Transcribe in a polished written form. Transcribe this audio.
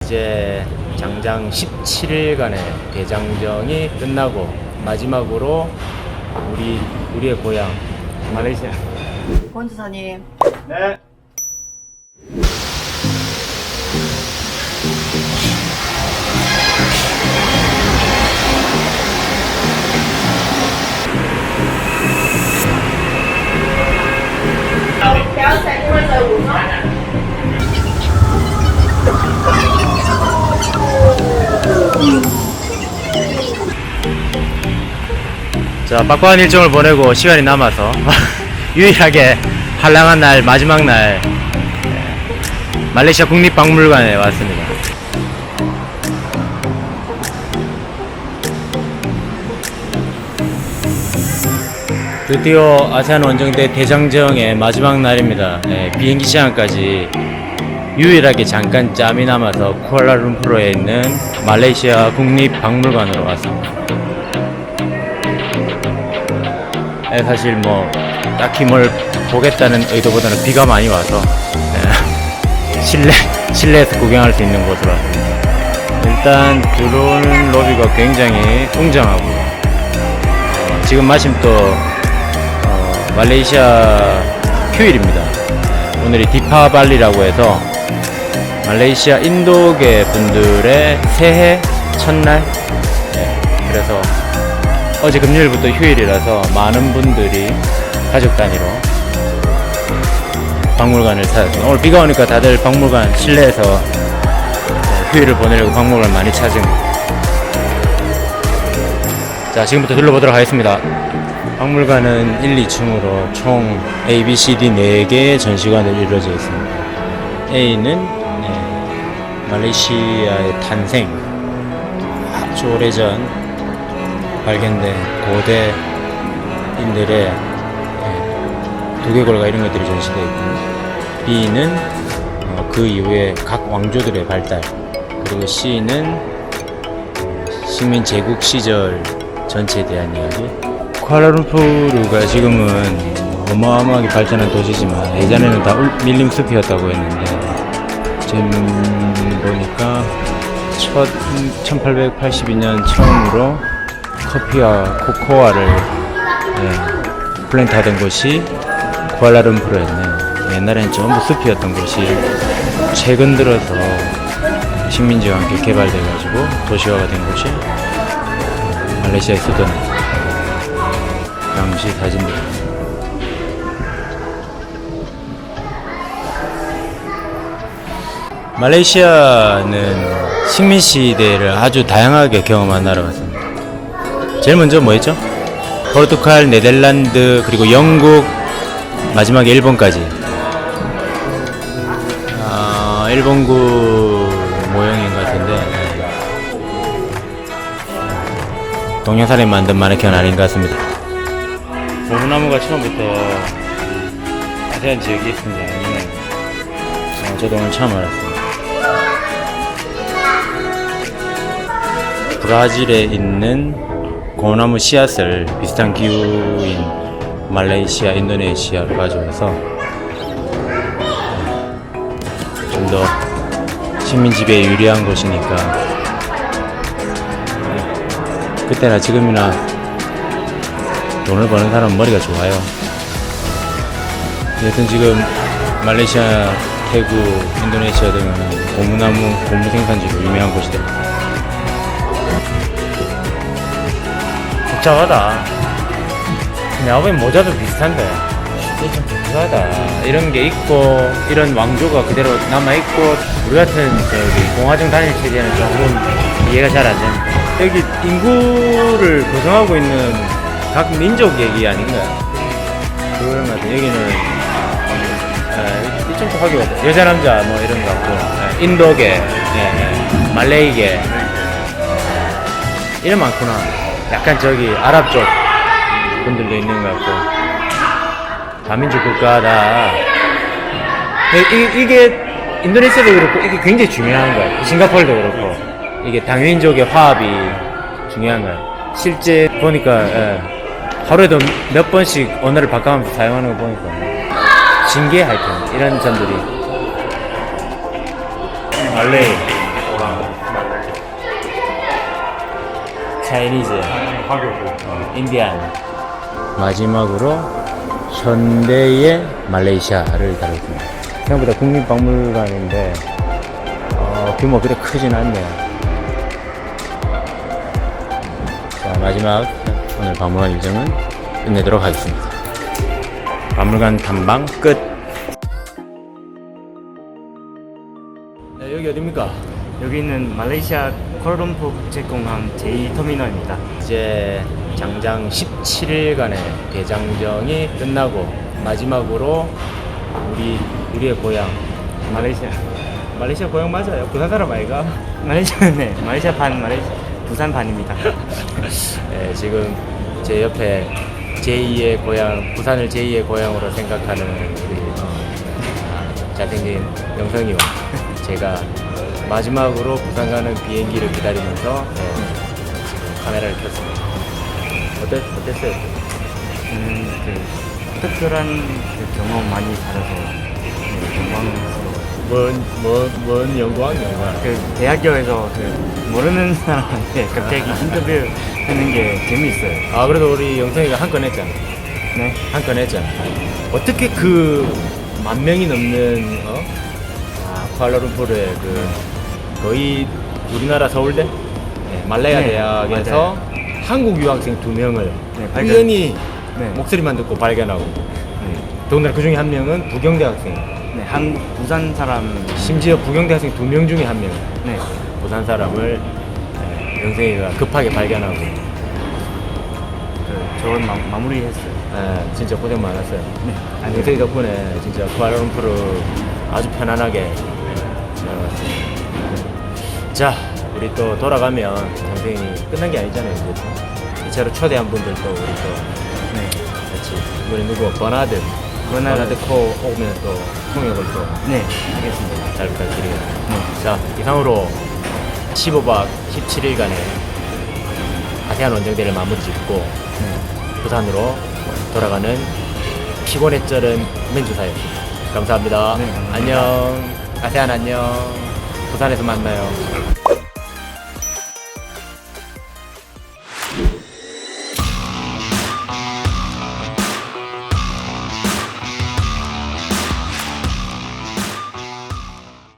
이제 장장 17일간의 대장정이 끝나고 마지막으로 우리의 고향 말레이시아. 권지사님. 네. 자, 빡빡한 일정을 보내고 시간이 남아서 유일하게 한량한 날, 마지막 날 말레이시아 국립박물관에 왔습니다. 드디어 아세안 원정대 대장정의 마지막 날입니다. 비행기 시간까지 유일하게 잠깐 짬이 남아서 쿠알라룸푸르에 있는 말레이시아 국립박물관으로 왔습니다. 사실 뭐 딱히 뭘 보겠다는 의도보다는 비가 많이 와서 실내에서 구경할 수 있는 곳으로 왔습니다. 일단 들어오는 로비가 굉장히 웅장하고 지금 마침 또 말레이시아 휴일입니다. 오늘이 디파발리라고 해서 말레이시아 인도계 분들의 새해 첫날. 그래서 어제 금요일부터 휴일이라서 많은 분들이 가족 단위로 박물관을 찾았습니다. 오늘 비가 오니까 다들 박물관 실내에서 휴일을 보내려고 박물관 많이 찾습니다. 자, 지금부터 둘러보도록 하겠습니다. 박물관은 1, 2층으로 총 A, B, C, D 4개의 전시관으로 이루어져 있습니다. A는 말레이시아의 탄생, 아주 오래전 발견된 고대인들의 두개골과 이런 것들이 전시되어 있고, B는 그 이후에 각 왕조들의 발달, 그리고 C는 식민 제국 시절 전체에 대한 이야기. 쿠알라룸푸르가 지금은 어마어마하게 발전한 도시지만 예전에는 다 밀림숲이었다고 했는데 지금 보니까 1882년 처음으로 커피와 코코아를 플랜트하던 곳이 쿠알라룸푸르였네요. 옛날에는 전부 숲이었던 곳이 최근 들어서 식민지와 함께 개발돼가지고 도시화가 된 곳이 말레이시아의 수도는 당시 사진들입니다. 말레이시아는 식민시대를 아주 다양하게 경험한 나라 같습니다. 제일 먼저 뭐였죠? 포르투갈, 네덜란드, 그리고 영국, 마지막에 일본까지. 일본군 모형인 것 같은데 동양사람이 만든 마네킹은 아닌 것 같습니다. 고무나무가 처음부터 아세안 지역에 있습니다. 저도 오늘 처음 알았습니다. 브라질에 있는 고무나무 씨앗을 비슷한 기후인 말레이시아, 인도네시아를 가져와서 좀 더 식민지배에 유리한 곳이니까 그때나 지금이나 돈을 버는 사람은 머리가 좋아요. 여튼 지금 말레이시아, 태국, 인도네시아 등은 고무 생산지로 유명한 곳이다. 복잡하다. 내가 보기엔 모자도 비슷한데 이게 좀 복잡하다. 이런 게 있고 이런 왕조가 그대로 남아있고 우리 같은 공화정 단일 체제는 조금 이해가 잘 안 됩니다. 여기 인구를 구성하고 있는 각 민족 얘기 아닌가요? 그런 것 같아요. 여기는 이쪽도 하기가 여자 남자 뭐 이런 것 같고 인도계, 말레이계 이런 많구나. 약간 저기 아랍 쪽 분들도 있는 것 같고 다민족 국가다. 이게 인도네시아도 그렇고 이게 굉장히 중요한 거예요. 싱가포르도 그렇고 이게 다민족의 화합이 중요한 거예요. 실제 보니까 하루에도 몇 번씩 언어를 바꿔가면서 사용하는 거 보니까 신기해. 하여튼 이런 점들이 말레이, 차이니즈, 가격을. 인디안. 마지막으로 현대의 말레이시아를 다뤘습니다. 생각보다 국립박물관인데 규모 그렇게 크진 않네요. 자, 마지막 오늘 방문한 일정은 끝내도록 하겠습니다. 박물관 탐방 끝. 네, 여기 어디입니까? 여기는 말레이시아 쿠알라룸푸르 국제공항 제2터미널입니다. 이제 장장 17일간의 대장정이 끝나고 마지막으로 우리의 고향 말레이시아 고향 맞아요? 부산 사람 아이가? 네, 말레이시아 반, 부산 반입니다. 네, 지금 제 옆에 제2의 고향, 부산을 제2의 고향으로 생각하는 우리 잘생긴 영성이와 제가 마지막으로 부산 가는 비행기를 기다리면서 지금 카메라를 켰습니다. 어땠어요? 특별한 경험 많이 받아서 영광스러워요. 뭔 영광? 대학교에서 모르는 사람한테 갑자기 인터뷰하는 게 재미있어요. 아, 그래도 우리 영성이가 한 건 했잖아. 네. 한 건 했잖아. 어떻게 그 10,000명이 넘는 쿠알라룸푸르의 거의 우리나라 서울대 말레이아 네, 대학에서 한국 유학생 2명을 발견. 우연히 네. 목소리만 듣고 발견하고 더군다나 그 중에 한 명은 부경대 학생, 네, 부산 사람. 심지어 부경대 학생 2명 중에 한 명 네. 부산 사람을 영생이가 급하게 발견하고 좋은 마무리했어요. 진짜 고생 많았어요. 네. 영생이 덕분에 진짜 쿠알라룸푸르 아주 편안하게 지나갔습니다. 자, 우리 또 돌아가면 영생이 끝난 게 아니잖아요. 이제 또 2차로 초대한 분들도 우리 또 네. 같이 이번에 누구 버나드 코 오면 또 통역을 또 네, 알겠습니다. 잘 부탁드리겠습니다. 자, 이상으로 15박 17일간의 아세안 원정대를 마무리 짓고 부산으로 돌아가는 피곤에 쩔은 맨주사였습니다. 감사합니다. 네, 감사합니다. 안녕. 아세안 안녕. 부산에서 만나요.